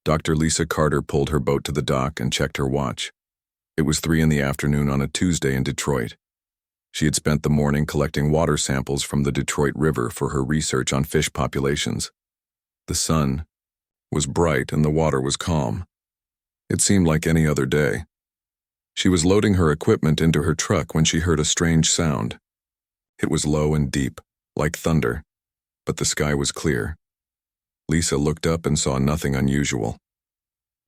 Dr. Lisa Carter pulled her boat to the dock and checked her watch. It was 3 in the afternoon on a Tuesday in Detroit. She had spent the morning collecting water samples from the Detroit River for her research on fish populations. The sun was bright and the water was calm. It seemed like any other day. She was loading her equipment into her truck when she heard a strange sound. It was low and deep, like thunder, but the sky was clear. Lisa looked up and saw nothing unusual.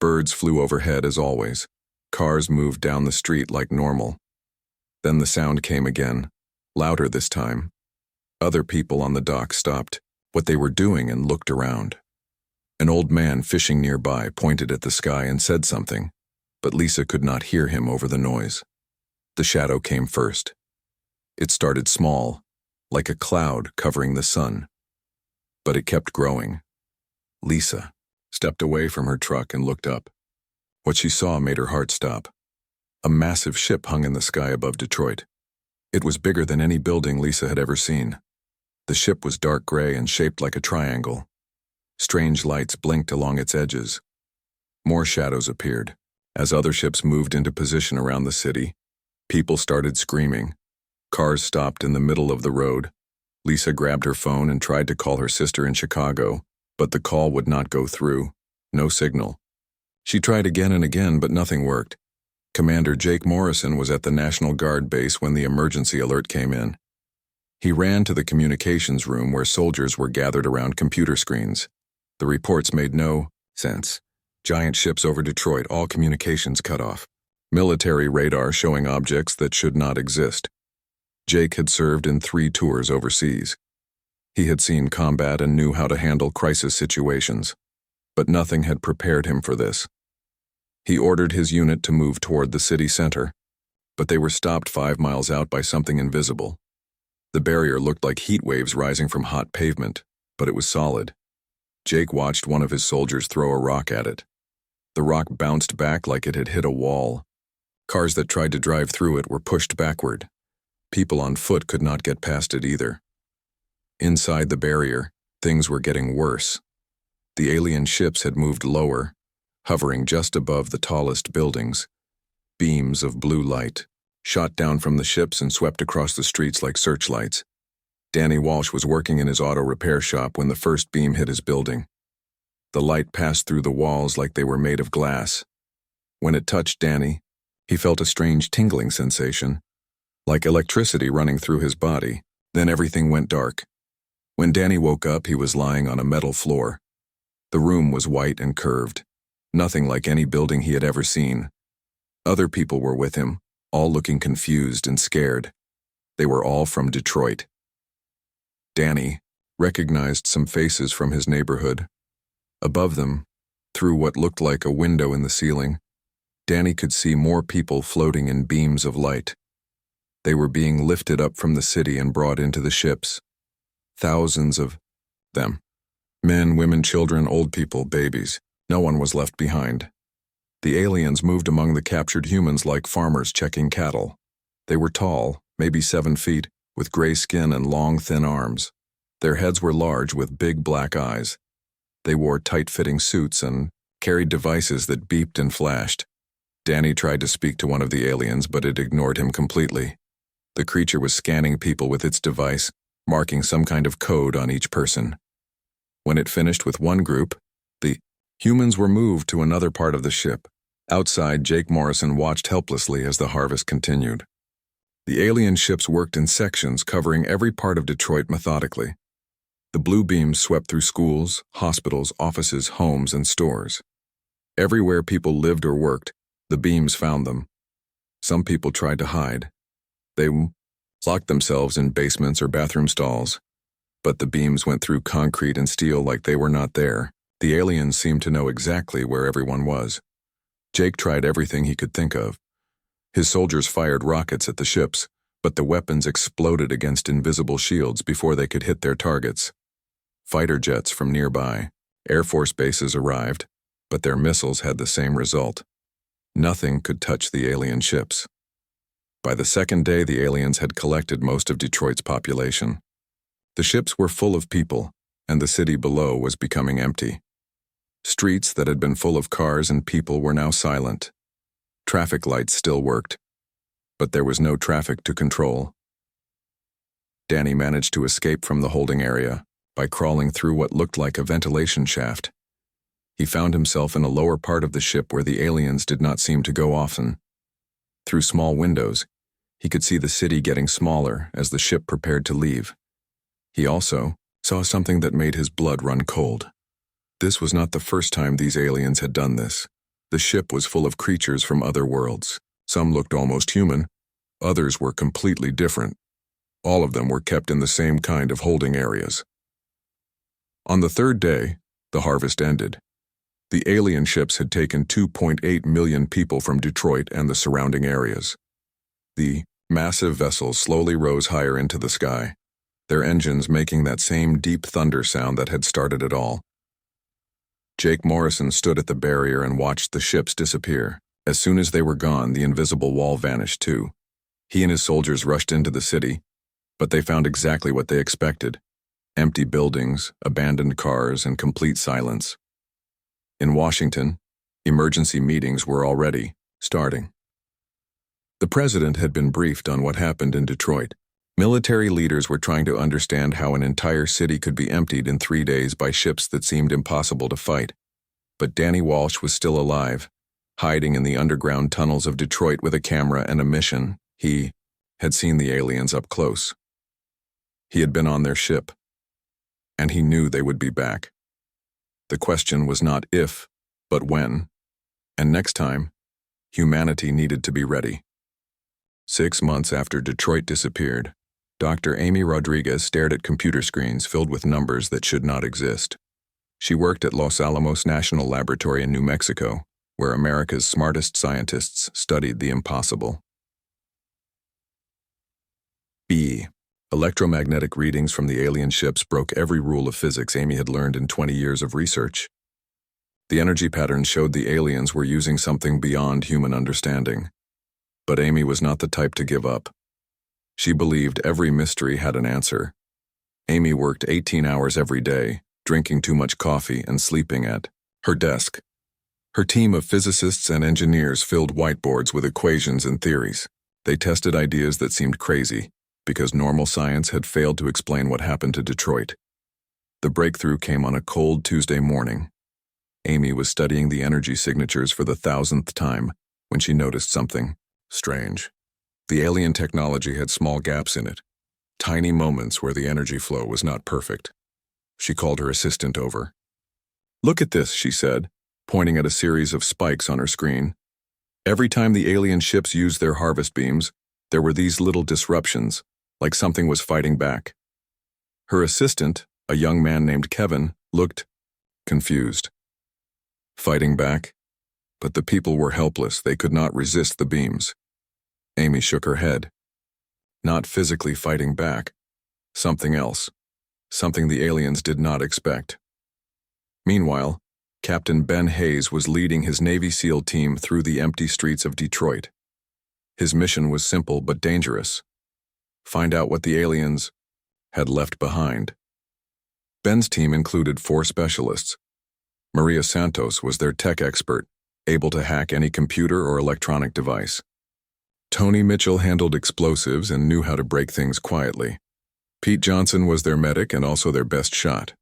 Birds flew overhead as always. Cars moved down the street like normal. Then the sound came again, louder this time. Other people on the dock stopped what they were doing and looked around. An old man fishing nearby pointed at the sky and said something, but Lisa could not hear him over the noise. The shadow came first. It started small, like a cloud covering the sun. But it kept growing. Lisa stepped away from her truck and looked up. What she saw made her heart stop. A massive ship hung in the sky above Detroit. It was bigger than any building Lisa had ever seen. The ship was dark gray and shaped like a triangle. Strange lights blinked along its edges. More shadows appeared. As other ships moved into position around the city, people started screaming. Cars stopped in the middle of the road. Lisa grabbed her phone and tried to call her sister in Chicago, but the call would not go through. No signal. She tried again and again, but nothing worked. Commander Jake Morrison was at the National Guard base when the emergency alert came in. He ran to the communications room where soldiers were gathered around computer screens. The reports made no sense. Giant ships over Detroit, all communications cut off. Military radar showing objects that should not exist. Jake had served in 3 tours overseas. He had seen combat and knew how to handle crisis situations, but nothing had prepared him for this. He ordered his unit to move toward the city center, but they were stopped 5 miles out by something invisible. The barrier looked like heat waves rising from hot pavement, but it was solid. Jake watched one of his soldiers throw a rock at it. The rock bounced back like it had hit a wall. Cars that tried to drive through it were pushed backward. People on foot could not get past it either. Inside the barrier, things were getting worse. The alien ships had moved lower, hovering just above the tallest buildings. Beams of blue light shot down from the ships and swept across the streets like searchlights. Danny Walsh was working in his auto repair shop when the first beam hit his building. The light passed through the walls like they were made of glass. When it touched Danny, he felt a strange tingling sensation, like electricity running through his body. Then everything went dark. When Danny woke up, he was lying on a metal floor. The room was white and curved, nothing like any building he had ever seen. Other people were with him, all looking confused and scared. They were all from Detroit. Danny recognized some faces from his neighborhood. Above them, through what looked like a window in the ceiling, Danny could see more people floating in beams of light. They were being lifted up from the city and brought into the ships. Thousands of them. Men, women, children, old people, babies. No one was left behind. The aliens moved among the captured humans like farmers checking cattle. They were tall, maybe 7 feet, with gray skin and long, thin arms. Their heads were large with big black eyes. They wore tight-fitting suits and carried devices that beeped and flashed. Danny tried to speak to one of the aliens, but it ignored him completely. The creature was scanning people with its device, marking some kind of code on each person. When it finished with one group, the humans were moved to another part of the ship. Outside, Jake Morrison watched helplessly as the harvest continued. The alien ships worked in sections covering every part of Detroit methodically. The blue beams swept through schools, hospitals, offices, homes, and stores. Everywhere people lived or worked, the beams found them. Some people tried to hide. They locked themselves in basements or bathroom stalls. But the beams went through concrete and steel like they were not there. The aliens seemed to know exactly where everyone was. Jake tried everything he could think of. His soldiers fired rockets at the ships, but the weapons exploded against invisible shields before they could hit their targets. Fighter jets from nearby, Air Force bases arrived, but their missiles had the same result. Nothing could touch the alien ships. By the second day, the aliens had collected most of Detroit's population. The ships were full of people, and the city below was becoming empty. Streets that had been full of cars and people were now silent. Traffic lights still worked, but there was no traffic to control. Danny managed to escape from the holding area by crawling through what looked like a ventilation shaft. He found himself in a lower part of the ship where the aliens did not seem to go often. Through small windows, he could see the city getting smaller as the ship prepared to leave. He also saw something that made his blood run cold. This was not the first time these aliens had done this. The ship was full of creatures from other worlds. Some looked almost human, others were completely different. All of them were kept in the same kind of holding areas. On the third day, the harvest ended. The alien ships had taken 2.8 million people from Detroit and the surrounding areas. The massive vessels slowly rose higher into the sky, their engines making that same deep thunder sound that had started it all. Jake Morrison stood at the barrier and watched the ships disappear. As soon as they were gone, the invisible wall vanished too. He and his soldiers rushed into the city, but they found exactly what they expected: empty buildings, abandoned cars, and complete silence. In Washington, emergency meetings were already starting. The president had been briefed on what happened in Detroit. Military leaders were trying to understand how an entire city could be emptied in 3 days by ships that seemed impossible to fight. But Danny Walsh was still alive, hiding in the underground tunnels of Detroit with a camera and a mission. He had seen the aliens up close. He had been on their ship, and he knew they would be back. The question was not if, but when, and next time, humanity needed to be ready. 6 months after Detroit disappeared, Dr. Amy Rodriguez stared at computer screens filled with numbers that should not exist. She worked at Los Alamos National Laboratory in New Mexico, where America's smartest scientists studied the impossible. B. Electromagnetic readings from the alien ships broke every rule of physics Amy had learned in 20 years of research. The energy patterns showed the aliens were using something beyond human understanding. But Amy was not the type to give up. She believed every mystery had an answer. Amy worked 18 hours every day, drinking too much coffee and sleeping at her desk. Her team of physicists and engineers filled whiteboards with equations and theories. They tested ideas that seemed crazy, because normal science had failed to explain what happened to Detroit. The breakthrough came on a cold Tuesday morning. Amy was studying the energy signatures for the 1,000th time when she noticed something strange. The alien technology had small gaps in it, tiny moments where the energy flow was not perfect. She called her assistant over. "Look at this," she said, pointing at a series of spikes on her screen. Every time the alien ships used their harvest beams, there were these little disruptions, like something was fighting back. Her assistant, a young man named Kevin, looked confused. Fighting back? But the people were helpless. They could not resist the beams. Amy shook her head. Not physically fighting back. Something else. Something the aliens did not expect. Meanwhile, Captain Ben Hayes was leading his Navy SEAL team through the empty streets of Detroit. His mission was simple but dangerous. Find out what the aliens had left behind. Ben's team included 4 specialists. Maria Santos was their tech expert, able to hack any computer or electronic device. Tony Mitchell handled explosives and knew how to break things quietly. Pete Johnson was their medic and also their best shot.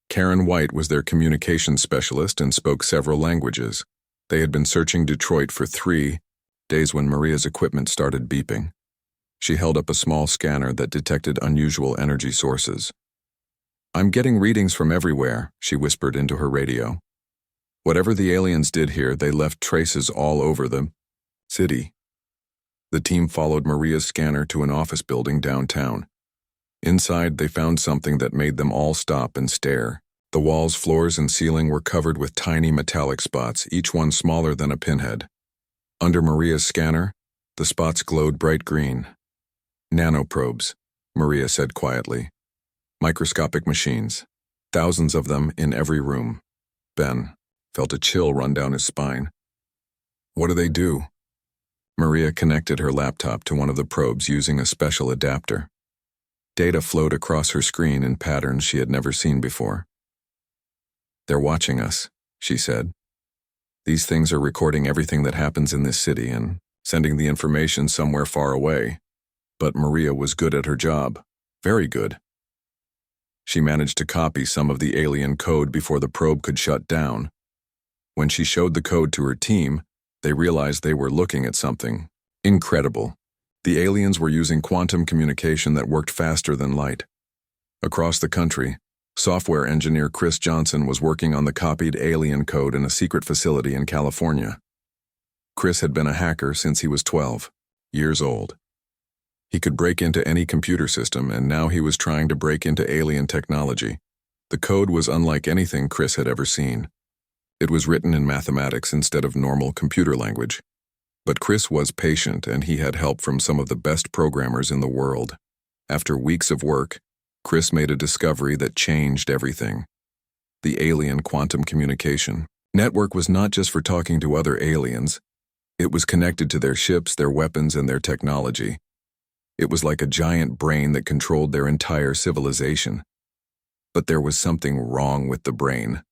Karen White was their communications specialist and spoke several languages. They had been searching Detroit for 3 days when Maria's equipment started beeping. She held up a small scanner that detected unusual energy sources. "I'm getting readings from everywhere," she whispered into her radio. Whatever the aliens did here, they left traces all over the city. The team followed Maria's scanner to an office building downtown. Inside, they found something that made them all stop and stare. The walls, floors, and ceiling were covered with tiny metallic spots, each one smaller than a pinhead. Under Maria's scanner, the spots glowed bright green. "Nanoprobes," Maria said quietly. "Microscopic machines. Thousands of them in every room." Ben felt a chill run down his spine. "What do they do?" Maria connected her laptop to one of the probes using a special adapter. Data flowed across her screen in patterns she had never seen before. "They're watching us," she said. These things are recording everything that happens in this city and sending the information somewhere far away. But Maria was good at her job. Very good. She managed to copy some of the alien code before the probe could shut down. When she showed the code to her team, they realized they were looking at something incredible. The aliens were using quantum communication that worked faster than light. Across the country, software engineer Chris Johnson was working on the copied alien code in a secret facility in California. Chris had been a hacker since he was 12 years old. He could break into any computer system, and now he was trying to break into alien technology. The code was unlike anything Chris had ever seen. It was written in mathematics instead of normal computer language. But Chris was patient, and he had help from some of the best programmers in the world. After weeks of work, Chris made a discovery that changed everything. The alien quantum communication network was not just for talking to other aliens. It was connected to their ships, their weapons, and their technology. It was like a giant brain that controlled their entire civilization. But there was something wrong with the brain.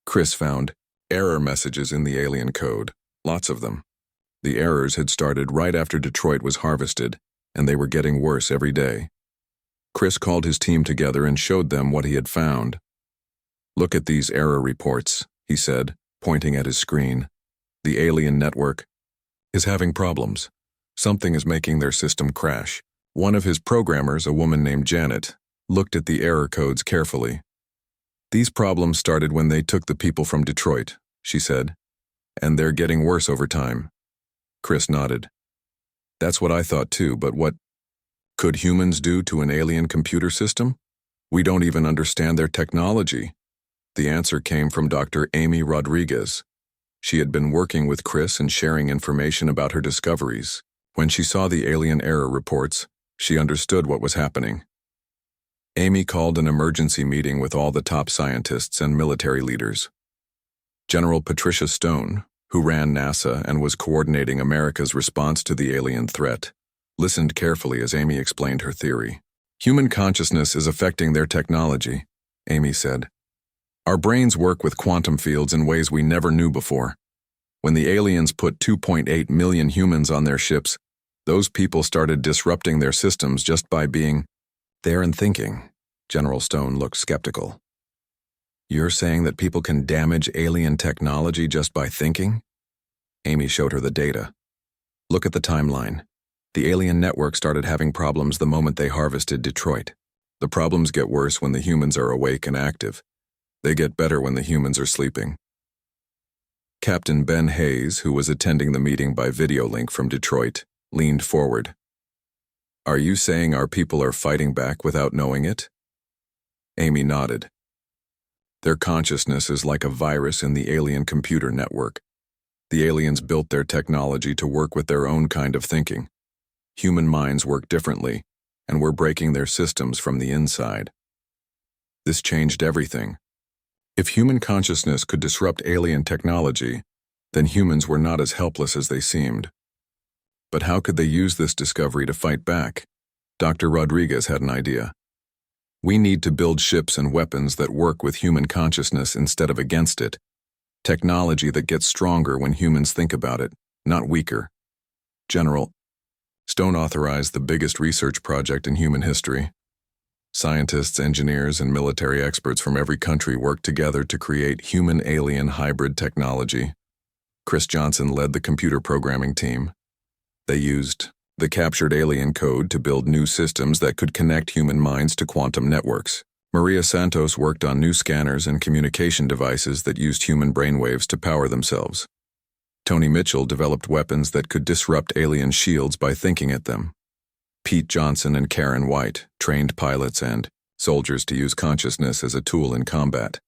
Chris found error messages in the alien code, lots of them. The errors had started right after Detroit was harvested, and they were getting worse every day. Chris called his team together and showed them what he had found. "Look at these error reports," he said, pointing at his screen. "The alien network is having problems. Something is making their system crash." One of his programmers, a woman named Janet, looked at the error codes carefully. "These problems started when they took the people from Detroit," she said, "and they're getting worse over time." Chris nodded. "That's what I thought too, but what could humans do to an alien computer system? We don't even understand their technology." The answer came from Dr. Amy Rodriguez. She had been working with Chris and sharing information about her discoveries. When she saw the alien error reports, she understood what was happening. Amy called an emergency meeting with all the top scientists and military leaders. General Patricia Stone, who ran NASA and was coordinating America's response to the alien threat, listened carefully as Amy explained her theory. "Human consciousness is affecting their technology," Amy said. "Our brains work with quantum fields in ways we never knew before. When the aliens put 2.8 million humans on their ships, those people started disrupting their systems just by being there and thinking." General Stone looked skeptical. "You're saying that people can damage alien technology just by thinking?" Amy showed her the data. "Look at the timeline. The alien network started having problems the moment they harvested Detroit. The problems get worse when the humans are awake and active. They get better when the humans are sleeping." Captain Ben Hayes, who was attending the meeting by video link from Detroit, leaned forward. "Are you saying our people are fighting back without knowing it?" Amy nodded. "Their consciousness is like a virus in the alien computer network. The aliens built their technology to work with their own kind of thinking. Human minds work differently, and we're breaking their systems from the inside. This changed everything. If human consciousness could disrupt alien technology, then humans were not as helpless as they seemed. But how could they use this discovery to fight back? Dr. Rodriguez had an idea. "We need to build ships and weapons that work with human consciousness instead of against it. Technology that gets stronger when humans think about it, not weaker." General Stone authorized the biggest research project in human history. Scientists, engineers, and military experts from every country worked together to create human-alien hybrid technology. Chris Johnson led the computer programming team. They used the captured alien code to build new systems that could connect human minds to quantum networks. Maria Santos worked on new scanners and communication devices that used human brainwaves to power themselves. Tony Mitchell developed weapons that could disrupt alien shields by thinking at them. Pete Johnson and Karen White trained pilots and soldiers to use consciousness as a tool in combat.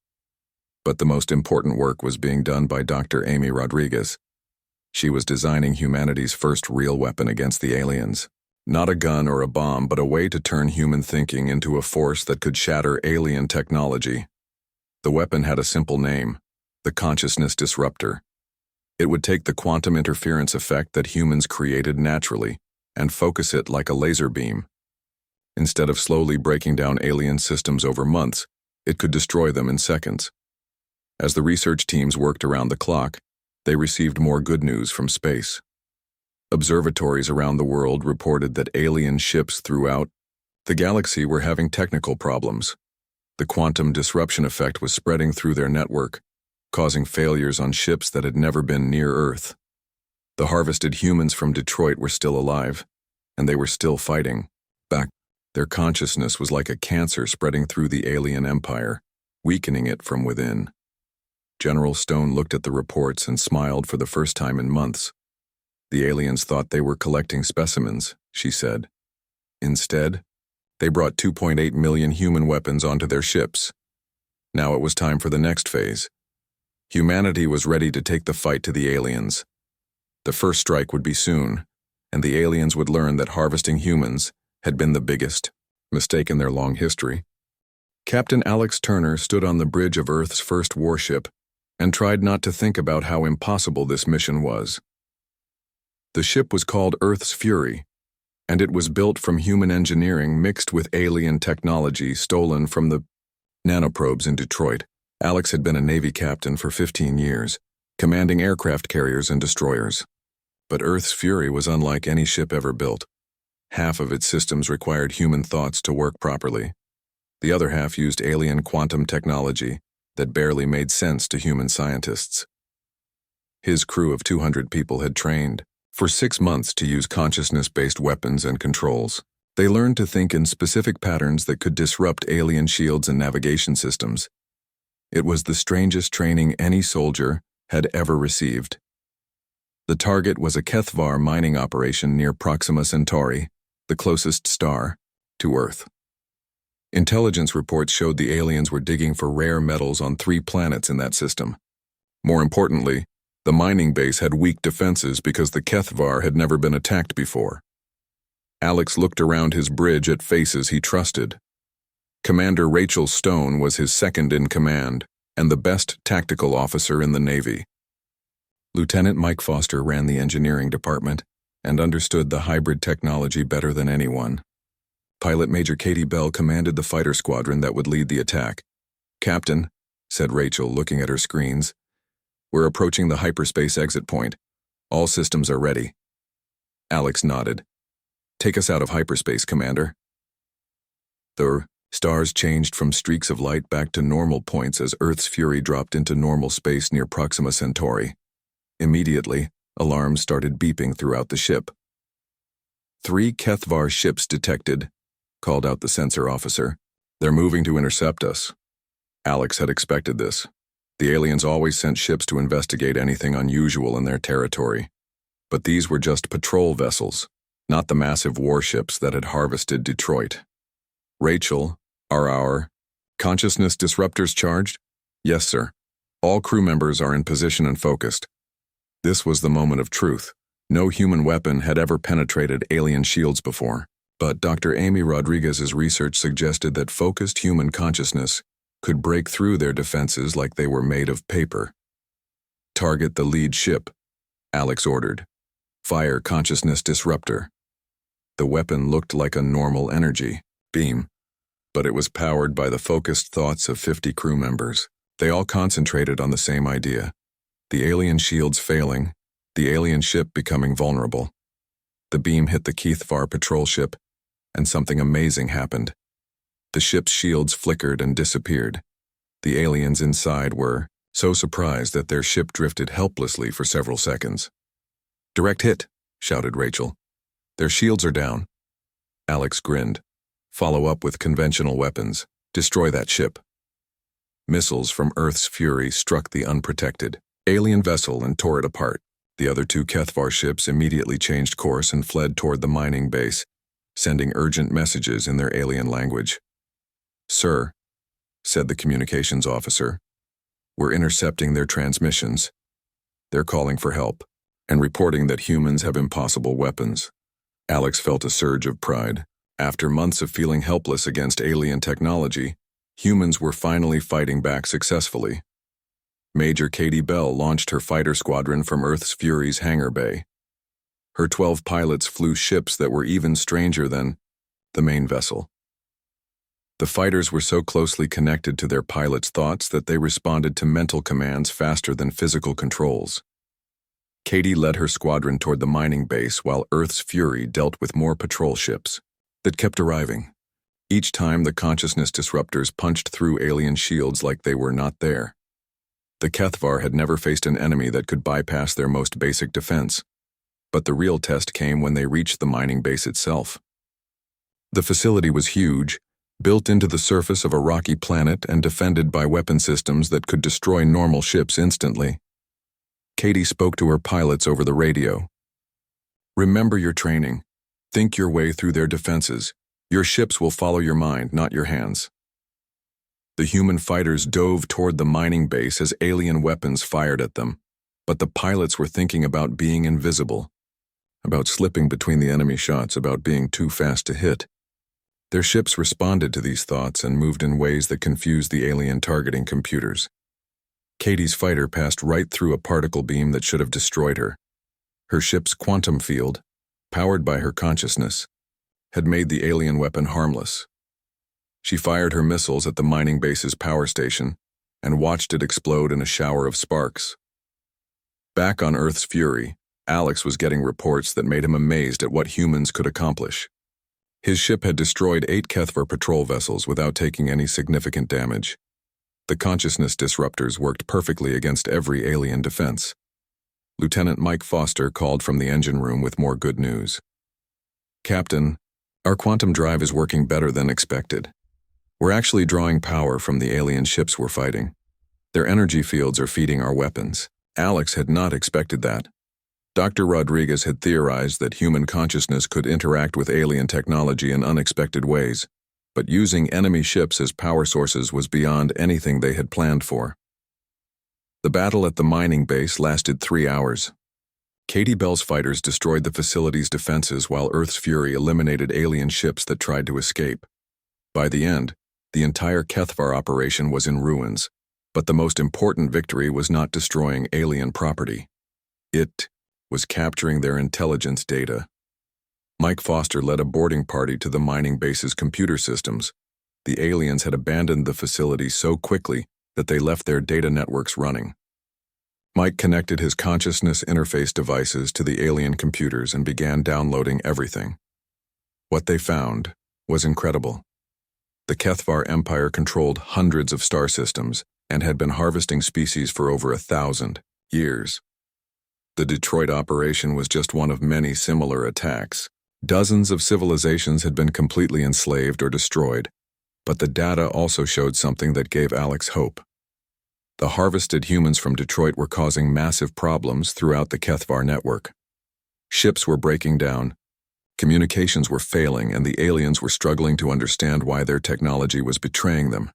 But the most important work was being done by Dr. Amy Rodriguez. She was designing humanity's first real weapon against the aliens. Not a gun or a bomb, but a way to turn human thinking into a force that could shatter alien technology. The weapon had a simple name: the Consciousness Disruptor. It would take the quantum interference effect that humans created naturally and focus it like a laser beam. Instead of slowly breaking down alien systems over months, it could destroy them in seconds. As the research teams worked around the clock, they received more good news from space. Observatories around the world reported that alien ships throughout the galaxy were having technical problems. The quantum disruption effect was spreading through their network, causing failures on ships that had never been near Earth. The harvested humans from Detroit were still alive, and they were still fighting back. Their consciousness was like a cancer spreading through the alien empire, weakening it from within. General Stone looked at the reports and smiled for the first time in months. The aliens thought they were collecting specimens, she said. Instead, they brought 2.8 million human weapons onto their ships. Now it was time for the next phase. Humanity was ready to take the fight to the aliens. The first strike would be soon, and the aliens would learn that harvesting humans had been the biggest mistake in their long history. Captain Alex Turner stood on the bridge of Earth's first warship and tried not to think about how impossible this mission was. The ship was called Earth's Fury, and it was built from human engineering mixed with alien technology stolen from the nanoprobes in Detroit. Alex had been a Navy captain for 15 years, commanding aircraft carriers and destroyers. But Earth's Fury was unlike any ship ever built. Half of its systems required human thoughts to work properly. The other half used alien quantum technology that barely made sense to human scientists. His crew of 200 people had trained for 6 months to use consciousness-based weapons and controls. They learned to think in specific patterns that could disrupt alien shields and navigation systems. It was the strangest training any soldier had ever received. The target was a HFY mining operation near Proxima Centauri, the closest star to Earth. Intelligence reports showed the aliens were digging for rare metals on 3 planets in that system. More importantly, the mining base had weak defenses because the HFY had never been attacked before. Alex looked around his bridge at faces he trusted. Commander Rachel Stone was his second in command and the best tactical officer in the Navy. Lieutenant Mike Foster ran the engineering department and understood the hybrid technology better than anyone. Pilot Major Katie Bell commanded the fighter squadron that would lead the attack. "Captain," said Rachel, looking at her screens, "we're approaching the hyperspace exit point. All systems are ready." Alex nodded. "Take us out of hyperspace, Commander." The stars changed from streaks of light back to normal points as Earth's Fury dropped into normal space near Proxima Centauri. Immediately, alarms started beeping throughout the ship. 3 HFY ships detected, called out the sensor officer. "They're moving to intercept us." Alex had expected this. The aliens always sent ships to investigate anything unusual in their territory. But these were just patrol vessels, not the massive warships that had harvested Detroit. "Rachel, are our consciousness disruptors charged?" "Yes, sir. All crew members are in position and focused." This was the moment of truth. No human weapon had ever penetrated alien shields before. But Dr. Amy Rodriguez's research suggested that focused human consciousness could break through their defenses like they were made of paper. "Target the lead ship," Alex ordered. "Fire consciousness disruptor." The weapon looked like a normal energy beam, but it was powered by the focused thoughts of 50 crew members. They all concentrated on the same idea: the alien shields failing, the alien ship becoming vulnerable. The beam hit the HFY patrol ship, and something amazing happened. The ship's shields flickered and disappeared. The aliens inside were so surprised that their ship drifted helplessly for several seconds. "Direct hit," shouted Rachel. "Their shields are down." Alex grinned. "Follow up with conventional weapons. Destroy that ship." Missiles from Earth's Fury struck the unprotected alien vessel and tore it apart. The other 2 HFY ships immediately changed course and fled toward the mining base, sending urgent messages in their alien language. "Sir," said the communications officer, "we're intercepting their transmissions. They're calling for help and reporting that humans have impossible weapons." Alex felt a surge of pride. After months of feeling helpless against alien technology, humans were finally fighting back successfully. Major Katie Bell launched her fighter squadron from Earth's Fury's hangar bay. Her 12 pilots flew ships that were even stranger than the main vessel. The fighters were so closely connected to their pilots' thoughts that they responded to mental commands faster than physical controls. Katie led her squadron toward the mining base while Earth's Fury dealt with more patrol ships that kept arriving. Each time the consciousness disruptors punched through alien shields like they were not there. The Kethvar had never faced an enemy that could bypass their most basic defense. But the real test came when they reached the mining base itself. The facility was huge, built into the surface of a rocky planet and defended by weapon systems that could destroy normal ships instantly. Katie spoke to her pilots over the radio. Remember your training. Think your way through their defenses. Your ships will follow your mind, not your hands. The human fighters dove toward the mining base as alien weapons fired at them, but the pilots were thinking about being invisible, about slipping between the enemy shots, about being too fast to hit. Their ships responded to these thoughts and moved in ways that confused the alien targeting computers. Katie's fighter passed right through a particle beam that should have destroyed her. Her ship's quantum field, powered by her consciousness, had made the alien weapon harmless. She fired her missiles at the mining base's power station and watched it explode in a shower of sparks. Back on Earth's Fury, Alex was getting reports that made him amazed at what humans could accomplish. His ship had destroyed 8 Kethvar patrol vessels without taking any significant damage. The consciousness disruptors worked perfectly against every alien defense. Lieutenant Mike Foster called from the engine room with more good news. "Captain, our quantum drive is working better than expected. We're actually drawing power from the alien ships we're fighting. Their energy fields are feeding our weapons." Alex had not expected that. Dr. Rodriguez had theorized that human consciousness could interact with alien technology in unexpected ways, but using enemy ships as power sources was beyond anything they had planned for. The battle at the mining base lasted 3 hours. Katie Bell's fighters destroyed the facility's defenses while Earth's Fury eliminated alien ships that tried to escape. By the end, the entire Kethvar operation was in ruins, but the most important victory was not destroying alien property. It was capturing their intelligence data. Mike Foster led a boarding party to the mining base's computer systems. The aliens had abandoned the facility so quickly that they left their data networks running. Mike connected his consciousness interface devices to the alien computers and began downloading everything. What they found was incredible. The Kethvar Empire controlled hundreds of star systems and had been harvesting species for over 1,000 years. The Detroit operation was just one of many similar attacks. Dozens of civilizations had been completely enslaved or destroyed, but the data also showed something that gave Alex hope. The harvested humans from Detroit were causing massive problems throughout the Kethvar network. Ships were breaking down, communications were failing, and the aliens were struggling to understand why their technology was betraying them.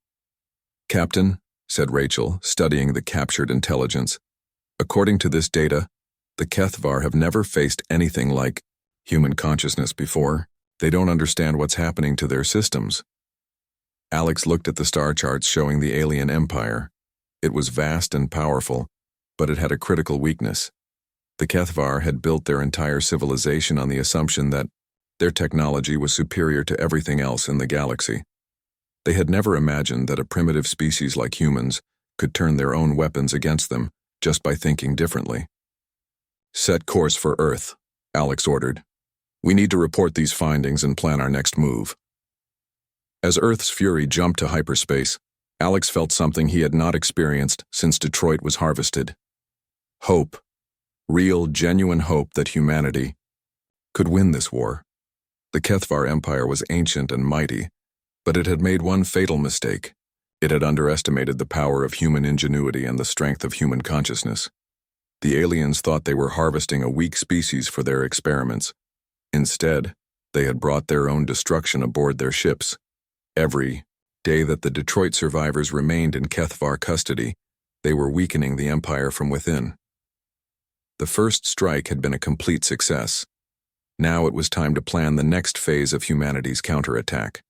"Captain," said Rachel, studying the captured intelligence, "according to this data, the Kethvar have never faced anything like human consciousness before. They don't understand what's happening to their systems." Alex looked at the star charts showing the alien empire. It was vast and powerful, but it had a critical weakness. The Kethvar had built their entire civilization on the assumption that their technology was superior to everything else in the galaxy. They had never imagined that a primitive species like humans could turn their own weapons against them just by thinking differently. "Set course for Earth," Alex ordered. "We need to report these findings and plan our next move." As Earth's Fury jumped to hyperspace, Alex felt something he had not experienced since Detroit was harvested. Hope. Real, genuine hope that humanity could win this war. The Kethvar Empire was ancient and mighty, but it had made one fatal mistake. It had underestimated the power of human ingenuity and the strength of human consciousness. The aliens thought they were harvesting a weak species for their experiments. Instead, they had brought their own destruction aboard their ships. Every day that the Detroit survivors remained in Kethvar custody, they were weakening the empire from within. The first strike had been a complete success. Now it was time to plan the next phase of humanity's counterattack.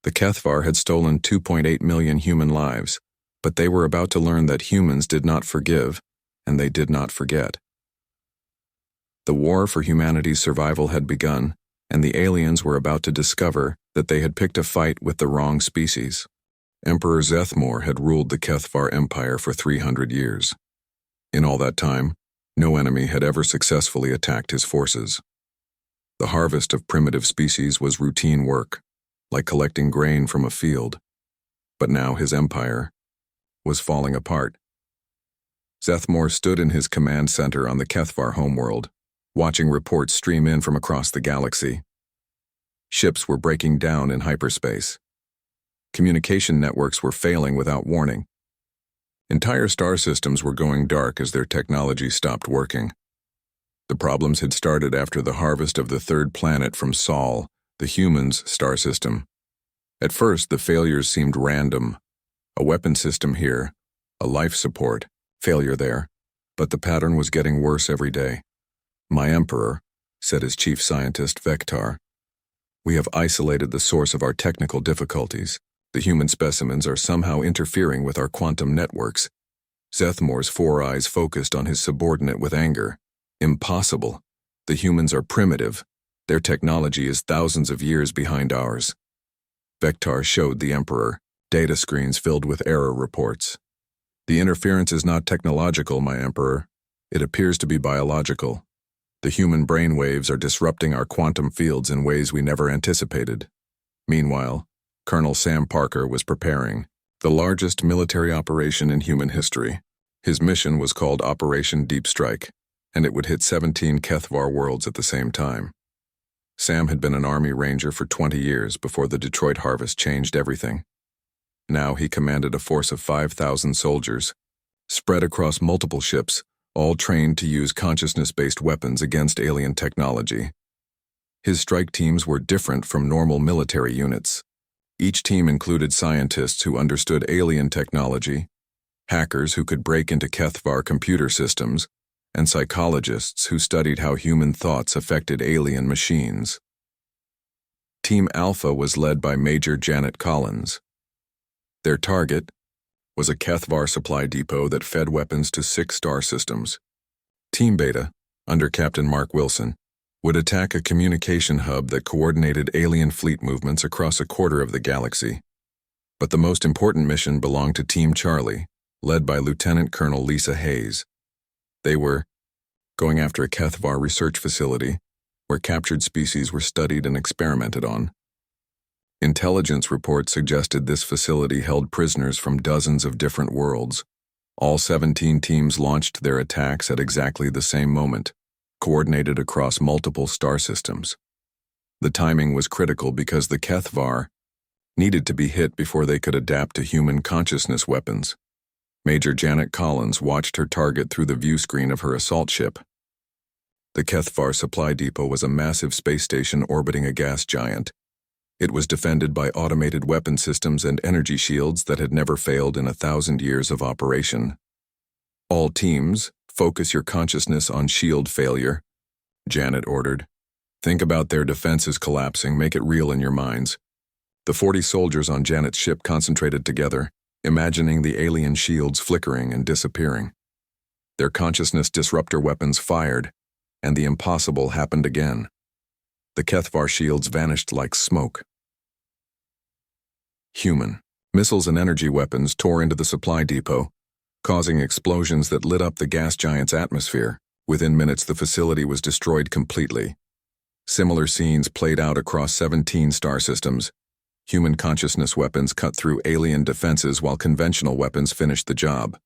The Kethvar had stolen 2.8 million human lives, but they were about to learn that humans did not forgive, and they did not forget. The war for humanity's survival had begun, and the aliens were about to discover that they had picked a fight with the wrong species. Emperor Zethmor had ruled the Kethvar Empire for 300 years. In all that time, no enemy had ever successfully attacked his forces. The harvest of primitive species was routine work, like collecting grain from a field. But now his empire was falling apart. Zethmor stood in his command center on the Kethvar homeworld, watching reports stream in from across the galaxy. Ships were breaking down in hyperspace. Communication networks were failing without warning. Entire star systems were going dark as their technology stopped working. The problems had started after the harvest of the third planet from Sol, the humans' star system. At first, the failures seemed random. A weapon system here, a life support, failure there. But the pattern was getting worse every day. "My Emperor," said his chief scientist, Vectar, "we have isolated the source of our technical difficulties. The human specimens are somehow interfering with our quantum networks." Zethmor's four eyes focused on his subordinate with anger. "Impossible. The humans are primitive. Their technology is thousands of years behind ours." Vectar showed the Emperor data screens filled with error reports. "The interference is not technological, my Emperor. It appears to be biological. The human brain waves are disrupting our quantum fields in ways we never anticipated." Meanwhile, Colonel Sam Parker was preparing the largest military operation in human history. His mission was called Operation Deep Strike, and it would hit 17 Kethvar worlds at the same time. Sam had been an Army Ranger for 20 years before the Detroit harvest changed everything. Now he commanded a force of 5,000 soldiers, spread across multiple ships, all trained to use consciousness-based weapons against alien technology. His strike teams were different from normal military units. Each team included scientists who understood alien technology, hackers who could break into Kethvar computer systems, and psychologists who studied how human thoughts affected alien machines. Team Alpha was led by Major Janet Collins. Their target was a Kethvar supply depot that fed weapons to 6 star systems. Team Beta, under Captain Mark Wilson, would attack a communication hub that coordinated alien fleet movements across a quarter of the galaxy. But the most important mission belonged to Team Charlie, led by Lieutenant Colonel Lisa Hayes. They were going after a Kethvar research facility where captured species were studied and experimented on. Intelligence reports suggested this facility held prisoners from dozens of different worlds. All 17 teams launched their attacks at exactly the same moment, coordinated across multiple star systems. The timing was critical because the Kethvar needed to be hit before they could adapt to human consciousness weapons. Major Janet Collins watched her target through the view screen of her assault ship. The Kethvar supply depot was a massive space station orbiting a gas giant. It was defended by automated weapon systems and energy shields that had never failed in 1,000 years of operation. "All teams, focus your consciousness on shield failure," Janet ordered. "Think about their defenses collapsing, make it real in your minds." The 40 soldiers on Janet's ship concentrated together, imagining the alien shields flickering and disappearing. Their consciousness disruptor weapons fired, and the impossible happened again. The Kethvar shields vanished like smoke. Human missiles and energy weapons tore into the supply depot, causing explosions that lit up the gas giant's atmosphere. Within minutes, the facility was destroyed completely. Similar scenes played out across 17 star systems. Human consciousness weapons cut through alien defenses while conventional weapons finished the job.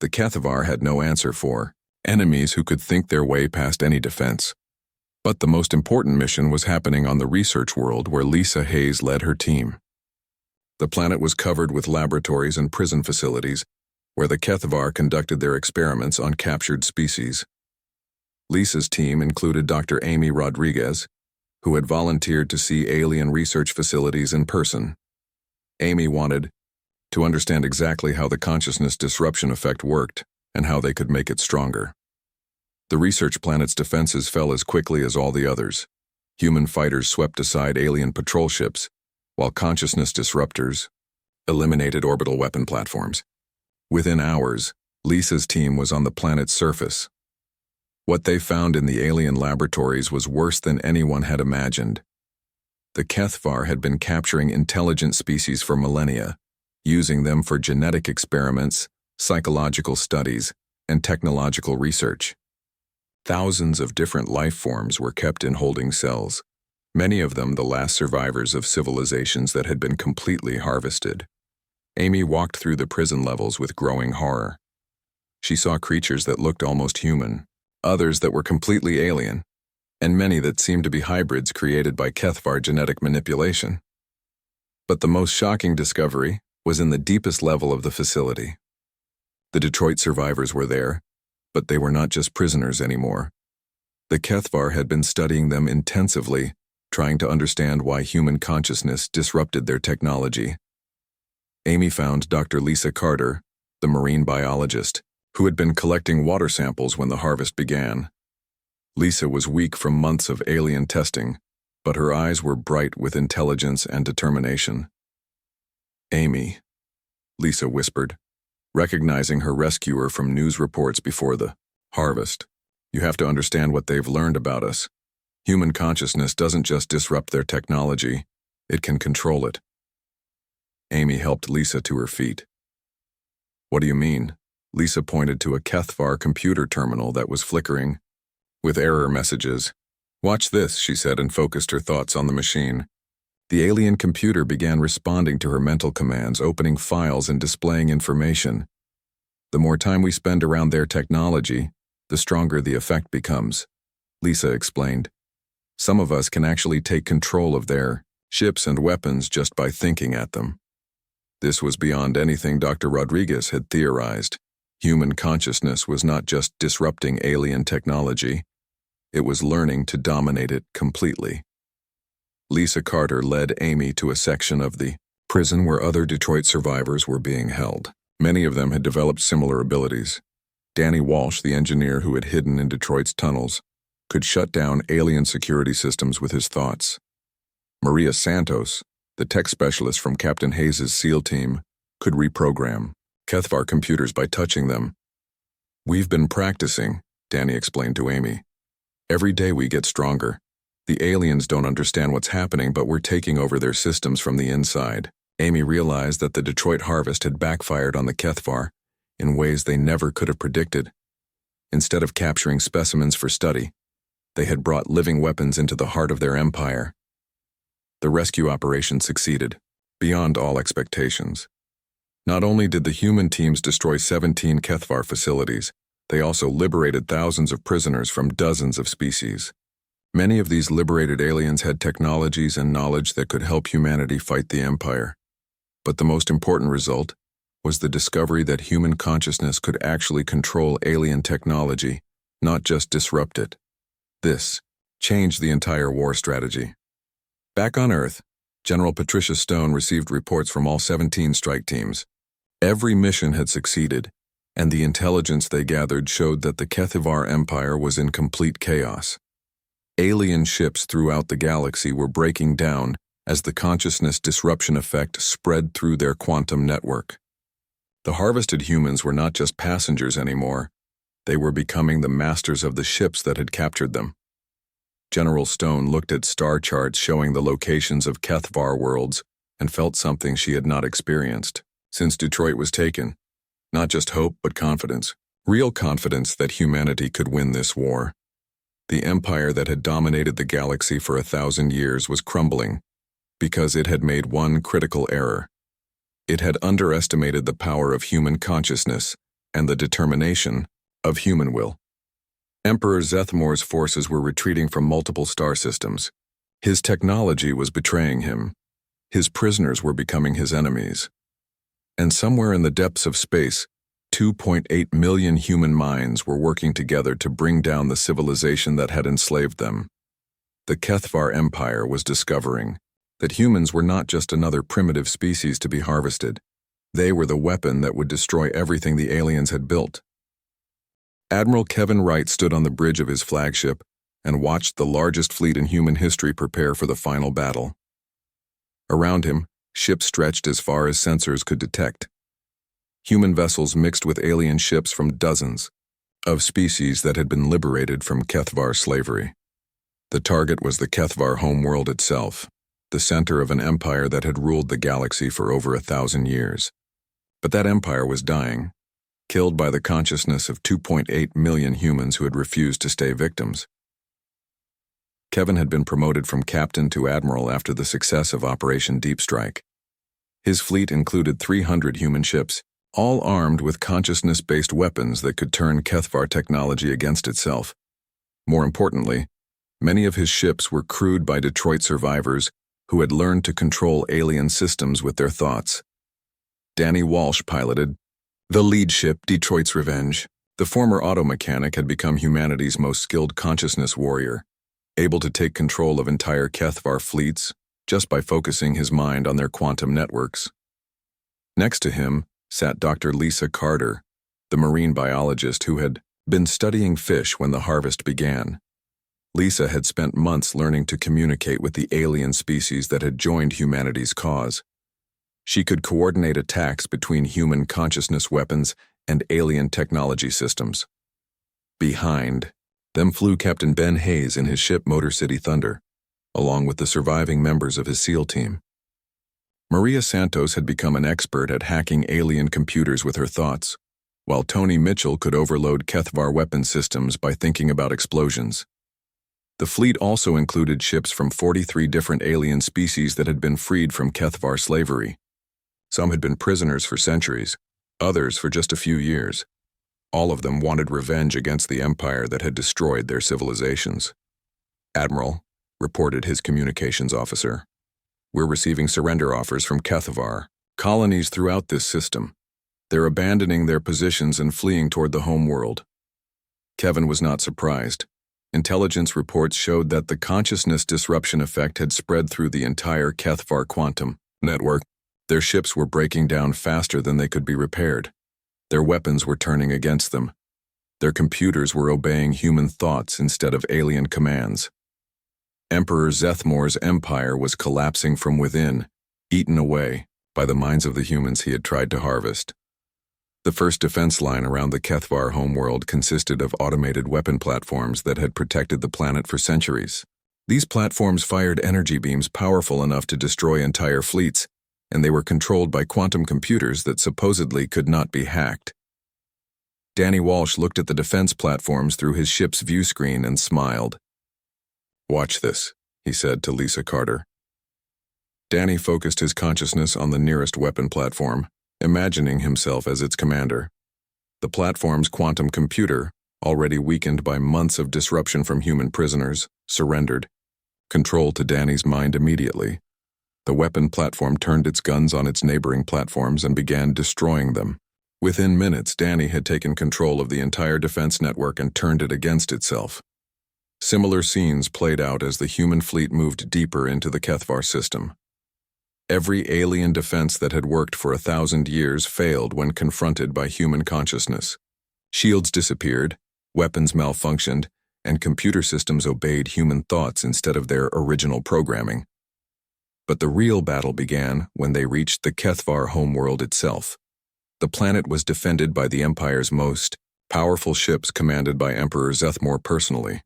The Kethvar had no answer for enemies who could think their way past any defense. But the most important mission was happening on the research world where Lisa Hayes led her team. The planet was covered with laboratories and prison facilities where the Kethvar conducted their experiments on captured species. Lisa's team included Dr. Amy Rodriguez, who had volunteered to see alien research facilities in person. Amy wanted to understand exactly how the consciousness disruption effect worked and how they could make it stronger. The research planet's defenses fell as quickly as all the others. Human fighters swept aside alien patrol ships, while consciousness disruptors eliminated orbital weapon platforms. Within hours, Lisa's team was on the planet's surface. What they found in the alien laboratories was worse than anyone had imagined. The Kethvar had been capturing intelligent species for millennia, using them for genetic experiments, psychological studies, and technological research. Thousands of different life forms were kept in holding cells, many of them the last survivors of civilizations that had been completely harvested. Amy walked through the prison levels with growing horror. She saw creatures that looked almost human, others that were completely alien, and many that seemed to be hybrids created by Kethvar genetic manipulation. But the most shocking discovery was in the deepest level of the facility. The Detroit survivors were there, but they were not just prisoners anymore. The Kethvar had been studying them intensively, trying to understand why human consciousness disrupted their technology. Amy found Dr. Lisa Carter, the marine biologist, who had been collecting water samples when the harvest began. Lisa was weak from months of alien testing, but her eyes were bright with intelligence and determination. "Amy," Lisa whispered, recognizing her rescuer from news reports before the harvest. "You have to understand what they've learned about us. Human consciousness doesn't just disrupt their technology, it can control it." Amy helped Lisa to her feet. "What do you mean?" Lisa pointed to a Kethvar computer terminal that was flickering with error messages. "Watch this," she said, and focused her thoughts on the machine. The alien computer began responding to her mental commands, opening files and displaying information. "The more time we spend around their technology, the stronger the effect becomes," Lisa explained. "Some of us can actually take control of their ships and weapons just by thinking at them." This was beyond anything Dr. Rodriguez had theorized. Human consciousness was not just disrupting alien technology, it was learning to dominate it completely. Lisa Carter led Amy to a section of the prison where other Detroit survivors were being held. Many of them had developed similar abilities. Danny Walsh, the engineer who had hidden in Detroit's tunnels, could shut down alien security systems with his thoughts. Maria Santos, the tech specialist from Captain Hayes' SEAL team, could reprogram Kethvar computers by touching them. "We've been practicing," Danny explained to Amy. "Every day we get stronger. The aliens don't understand what's happening, but we're taking over their systems from the inside." Amy realized that the Detroit harvest had backfired on the Kethvar in ways they never could have predicted. Instead of capturing specimens for study, they had brought living weapons into the heart of their empire. The rescue operation succeeded, beyond all expectations. Not only did the human teams destroy 17 Kethvar facilities, they also liberated thousands of prisoners from dozens of species. Many of these liberated aliens had technologies and knowledge that could help humanity fight the Empire. But the most important result was the discovery that human consciousness could actually control alien technology, not just disrupt it. This changed the entire war strategy. Back on Earth, General Patricia Stone received reports from all 17 strike teams. Every mission had succeeded, and the intelligence they gathered showed that the Kethvar Empire was in complete chaos. Alien ships throughout the galaxy were breaking down as the consciousness disruption effect spread through their quantum network. The harvested humans were not just passengers anymore, they were becoming the masters of the ships that had captured them. General Stone looked at star charts showing the locations of Kethvar worlds and felt something she had not experienced since Detroit was taken. Not just hope, but confidence. Real confidence that humanity could win this war. The empire that had dominated the galaxy for 1,000 years was crumbling because it had made one critical error. It had underestimated the power of human consciousness and the determination of human will. Emperor Zethmore's forces were retreating from multiple star systems. His technology was betraying him. His prisoners were becoming his enemies. And somewhere in the depths of space, 2.8 million human minds were working together to bring down the civilization that had enslaved them. The Kethvar Empire was discovering that humans were not just another primitive species to be harvested. They were the weapon that would destroy everything the aliens had built. Admiral Kevin Wright stood on the bridge of his flagship and watched the largest fleet in human history prepare for the final battle. Around him, ships stretched as far as sensors could detect. Human vessels mixed with alien ships from dozens of species that had been liberated from Kethvar slavery. The target was the Kethvar homeworld itself. the center of an empire that had ruled the galaxy for over 1,000 years. But that empire was dying, killed by the consciousness of 2.8 million humans who had refused to stay victims. Kevin had been promoted from captain to admiral after the success of Operation Deep Strike. His fleet included 300 human ships, all armed with consciousness-based weapons that could turn Kethvar technology against itself. More importantly, many of his ships were crewed by Detroit survivors who had learned to control alien systems with their thoughts. Danny Walsh piloted the lead ship, Detroit's Revenge. The former auto mechanic had become humanity's most skilled consciousness warrior, able to take control of entire Kethvar fleets just by focusing his mind on their quantum networks. Next to him sat Dr. Lisa Carter, the marine biologist who had been studying fish when the harvest began. Lisa had spent months learning to communicate with the alien species that had joined humanity's cause. She could coordinate attacks between human consciousness weapons and alien technology systems. Behind them flew Captain Ben Hayes in his ship Motor City Thunder, along with the surviving members of his SEAL team. Maria Santos had become an expert at hacking alien computers with her thoughts, while Tony Mitchell could overload Kethvar weapon systems by thinking about explosions. The fleet also included ships from 43 different alien species that had been freed from Kethvar slavery. Some had been prisoners for centuries, others for just a few years. All of them wanted revenge against the empire that had destroyed their civilizations. "Admiral," reported his communications officer, "we're receiving surrender offers from Kethvar, colonies throughout this system. They're abandoning their positions and fleeing toward the home world." Kevin was not surprised. Intelligence reports showed that the consciousness disruption effect had spread through the entire Kethvar quantum network. Their ships were breaking down faster than they could be repaired. Their weapons were turning against them. Their computers were obeying human thoughts instead of alien commands. Emperor Zethmore's empire was collapsing from within, eaten away by the minds of the humans he had tried to harvest. The first defense line around the Kethvar homeworld consisted of automated weapon platforms that had protected the planet for centuries. These platforms fired energy beams powerful enough to destroy entire fleets, and they were controlled by quantum computers that supposedly could not be hacked. Danny Walsh looked at the defense platforms through his ship's view screen and smiled. "Watch this," he said to Lisa Carter. Danny focused his consciousness on the nearest weapon platform, imagining himself as its commander. The platform's quantum computer, already weakened by months of disruption from human prisoners, surrendered. Control to Danny's mind immediately. The weapon platform turned its guns on its neighboring platforms and began destroying them. Within minutes, Danny had taken control of the entire defense network and turned it against itself. Similar scenes played out as the human fleet moved deeper into the Kethvar system. Every alien defense that had worked for 1,000 years failed when confronted by human consciousness. Shields disappeared, weapons malfunctioned, and computer systems obeyed human thoughts instead of their original programming. But the real battle began when they reached the Kethvar homeworld itself. The planet was defended by the Empire's most powerful ships commanded by Emperor Zethmore personally.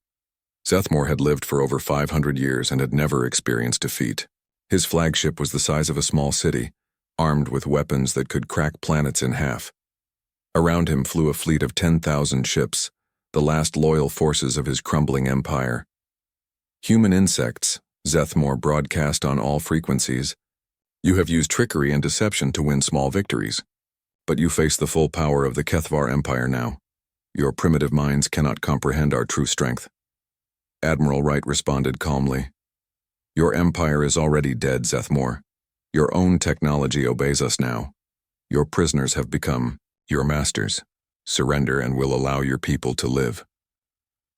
Zethmore had lived for over 500 years and had never experienced defeat. His flagship was the size of a small city, armed with weapons that could crack planets in half. Around him flew a fleet of 10,000 ships, the last loyal forces of his crumbling empire. "Human insects," Zethmore broadcast on all frequencies. "You have used trickery and deception to win small victories. But you face the full power of the Kethvar Empire now. Your primitive minds cannot comprehend our true strength." Admiral Wright responded calmly. "Your empire is already dead, Zethmore. Your own technology obeys us now. Your prisoners have become your masters. Surrender and we'll allow your people to live."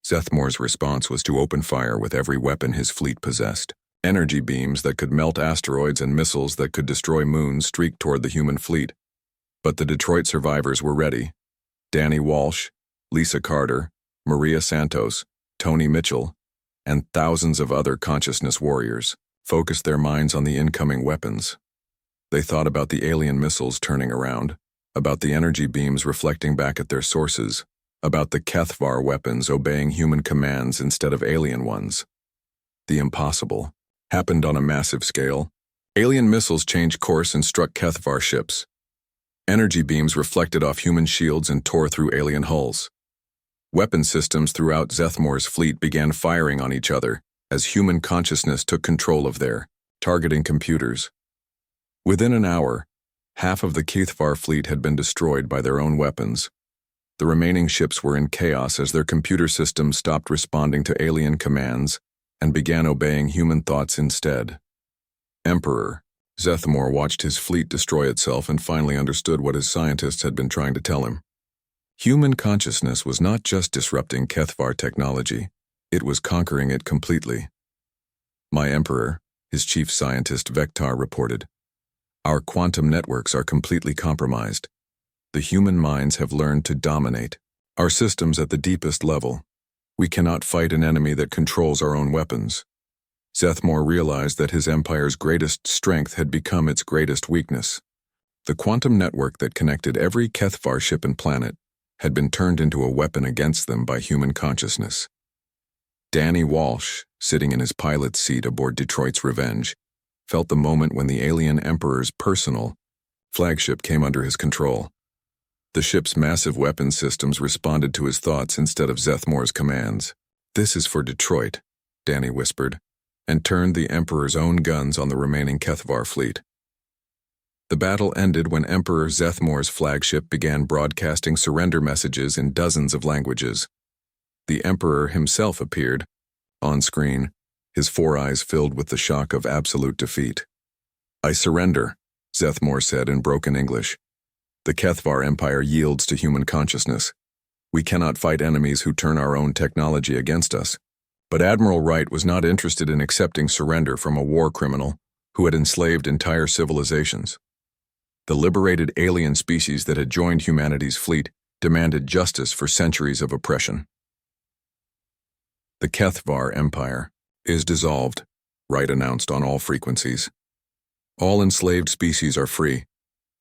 Zethmore's response was to open fire with every weapon his fleet possessed. Energy beams that could melt asteroids and missiles that could destroy moons streaked toward the human fleet. But the Detroit survivors were ready. Danny Walsh, Lisa Carter, Maria Santos, Tony Mitchell, and thousands of other consciousness warriors focused their minds on the incoming weapons. They thought about the alien missiles turning around, about the energy beams reflecting back at their sources, about the Kethvar weapons obeying human commands instead of alien ones. The impossible happened on a massive scale. Alien missiles changed course and struck Kethvar ships. Energy beams reflected off human shields and tore through alien hulls. Weapon systems throughout Zethmor's fleet began firing on each other as human consciousness took control of their targeting computers. Within an hour, half of the Kethvar fleet had been destroyed by their own weapons. The remaining ships were in chaos as their computer systems stopped responding to alien commands and began obeying human thoughts instead. Emperor Zethmor watched his fleet destroy itself and finally understood what his scientists had been trying to tell him. Human consciousness was not just disrupting Kethvar technology, it was conquering it completely. My Emperor, his chief scientist Vectar reported, "Our quantum networks are completely compromised. The human minds have learned to dominate our systems at the deepest level. We cannot fight an enemy that controls our own weapons." Zethmor realized that his empire's greatest strength had become its greatest weakness. The quantum network that connected every Kethvar ship and planet had been turned into a weapon against them by human consciousness. Danny Walsh, sitting in his pilot's seat aboard Detroit's Revenge, felt the moment when the alien emperor's personal flagship came under his control. The ship's massive weapon systems responded to his thoughts instead of Zethmor's commands. "This is for Detroit," Danny whispered, and turned the Emperor's own guns on the remaining Kethvar fleet. The battle ended when Emperor Zethmor's flagship began broadcasting surrender messages in dozens of languages. The Emperor himself appeared on screen, his four eyes filled with the shock of absolute defeat. "I surrender," Zethmor said in broken English. "The Kethvar Empire yields to human consciousness. We cannot fight enemies who turn our own technology against us." But Admiral Wright was not interested in accepting surrender from a war criminal who had enslaved entire civilizations. The liberated alien species that had joined humanity's fleet demanded justice for centuries of oppression. "The Kethvar Empire is dissolved," Wright announced on all frequencies. "All enslaved species are free.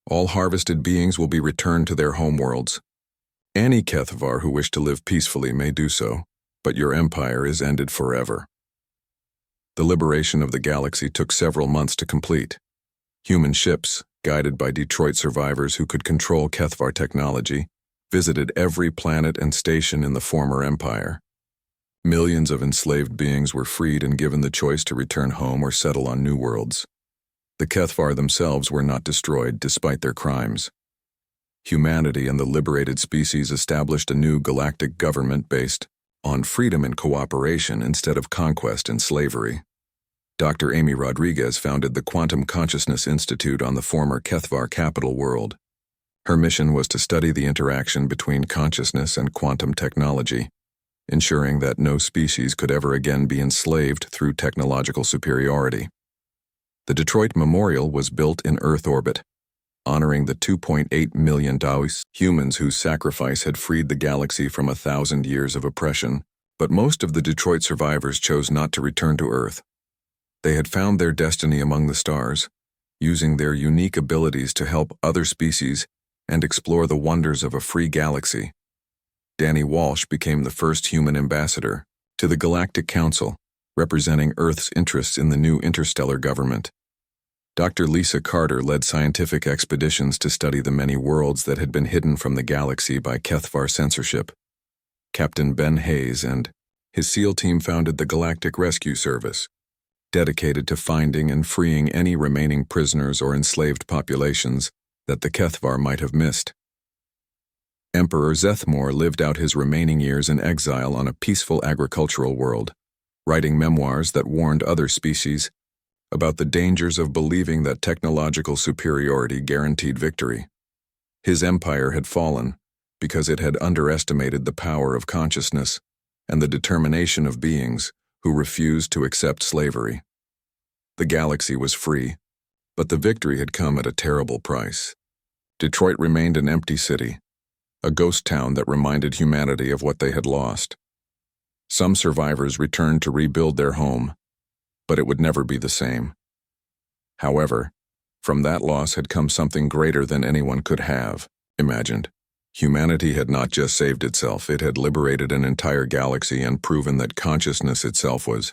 All harvested beings will be returned to their homeworlds. Any Kethvar who wish to live peacefully may do so, but your empire is ended forever." The liberation of the galaxy took several months to complete. Human ships, guided by Detroit survivors who could control Kethvar technology, visited every planet and station in the former empire. Millions of enslaved beings were freed and given the choice to return home or settle on new worlds. The Kethvar themselves were not destroyed despite their crimes. Humanity and the liberated species established a new galactic government based on freedom and cooperation instead of conquest and slavery. Dr. Amy Rodriguez founded the Quantum Consciousness Institute on the former Kethvar capital world. Her mission was to study the interaction between consciousness and quantum technology, ensuring that no species could ever again be enslaved through technological superiority. The Detroit Memorial was built in Earth orbit, honoring the 2.8 million Taoist humans whose sacrifice had freed the galaxy from 1,000 years of oppression, but most of the Detroit survivors chose not to return to Earth. They had found their destiny among the stars, using their unique abilities to help other species and explore the wonders of a free galaxy. Danny Walsh became the first human ambassador to the Galactic Council, representing Earth's interests in the new interstellar government. Dr. Lisa Carter led scientific expeditions to study the many worlds that had been hidden from the galaxy by Kethvar censorship. Captain Ben Hayes and his SEAL team founded the Galactic Rescue Service, dedicated to finding and freeing any remaining prisoners or enslaved populations that the Kethvar might have missed. Emperor Zethmor lived out his remaining years in exile on a peaceful agricultural world, writing memoirs that warned other species about the dangers of believing that technological superiority guaranteed victory. His empire had fallen because it had underestimated the power of consciousness and the determination of beings who refused to accept slavery. The galaxy was free, but the victory had come at a terrible price. Detroit remained an empty city, a ghost town that reminded humanity of what they had lost. Some survivors returned to rebuild their home, but it would never be the same. However, from that loss had come something greater than anyone could have imagined. Humanity had not just saved itself, it had liberated an entire galaxy and proven that consciousness itself was